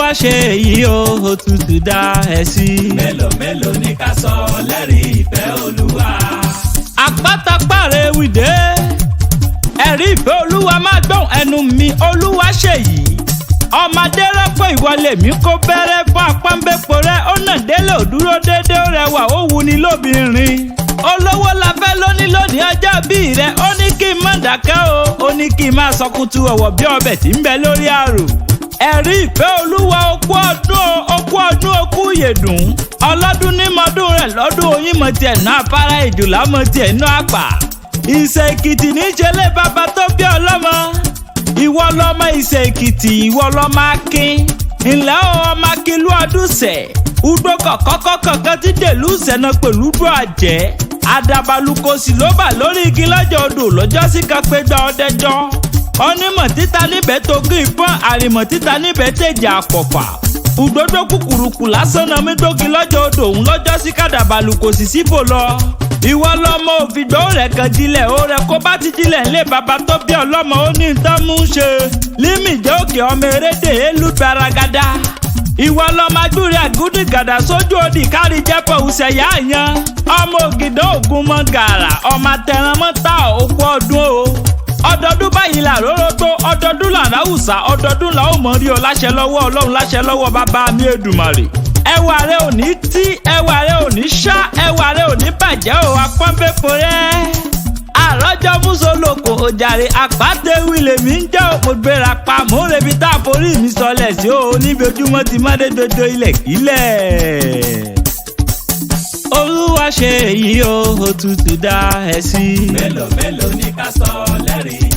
Olúwa ṣe èyí o, òtútù dá ẹ sí. Mélòó mélòó ní ká sọ lẹ́rìí ìfẹ́ Olúwa. Àpáta pàrẹ̀ wìdé, ẹ̀rí ìfẹ́ Olúwa má gbọ́n ẹnu mi. Olúwa ṣe yìí, ọmọdé rọ́pò ìwọlé mi kó bẹ̀rẹ̀ fún apọ́nbẹ́pọ̀ rẹ̀. Ó nà délé ò dúró dédé, ó rẹwà ó wuni lóbìnrin. Olówó la fẹ́ lónìí ọjọ́ bíi rẹ̀. Ó ní kí n má dákẹ́ o, ó ní kí n má sọ kutu ọ̀wọ̀ bí ọbẹ̀ tí ń bẹ lórí àrò. Ẹ̀rí ìfẹ́ Olúwa okú ọdún okú ìyèdùn. Ọlọ́dún ní mọ́dún rẹ̀ lọ́dún oyin mọ̀ tiẹ̀ ná afárá ìjùlá mọ̀ tiẹ̀ ná àpà. Ìṣe Èkìtì ní ìṣẹ̀lẹ̀ bàbá tó bí ọlọ́mọ. Ìwọ lọmọ Ìṣe Èkìtì, ìwọ lọmọ Akin. Ńlẹ́ o ọmọ Akínlú ọdún sẹ̀. Ugbó kọ̀kọ́kọ̀kan ti dèlú sẹ́nà pẹ̀lú ugbó àjẹ́. Àdàbàlùkò sì ló bà lórí igi lọ́jọ́ odò lọ́jọ́ sí kan pé gba ọdẹjọ́. Onímọ̀ títa níbẹ̀ tó gún ìfọ́n, àrìmọ̀ títa níbẹ̀ tẹ̀jà àpọ̀fà. Òdòdó kúkúrúkú lásán náà mi dógi lọ́jọ́ odò òun lọ́jọ́ sí kàdàbàlùkò sì síbò lọ. Ìwọ lọmọ òfìgbọ́ rẹ̀ kan jílẹ̀ ó rẹ̀ kó bá ti jílẹ̀ ńlẹ̀ bàbá tó bí ọlọ́mọ ó ní nǹkan mú ṣe. Límì jẹ́ òkè ọmọ erédè élú gbaragada. Ìwọ lọmọ agbúre àgúdì gàdà sójú òdì kárí jẹ́pọ̀ òṣèyá yan. Ọmọ ògìdó ògùn mọ́ gàrà, ọmọ àtẹ̀rànmọ́ ta òkú ọdún o. Ọdọọdún báyìí là róró tó, ọdọọdún là ráwùsà, ọdọọdún là ó mọ̀ rí o láṣẹ lọ́wọ́ Ọlọ́run láṣẹ lọ́wọ́ bàbá mi Èdùmàrè. Ẹwà rẹ ò ní tí, ẹwà rẹ ò ní ṣá, ẹwà rẹ ò ní bàjẹ́ o, apọ́nbẹ́pọ̀ rẹ. Àrọ́jọ́ músolóko òjàre àpáta ewì lèmi ń jẹ́ òpó gbéra pa, mò ń rebi tá a forí mi sọlẹ̀ sí o, níbi ojúmọ́ ti mọ́dé dodo ilẹ̀ kílẹ̀. Olúwa ṣe èyí o, òtútù dá ẹ sí. Mélòó mélòó ní ká sọ lẹ́rìí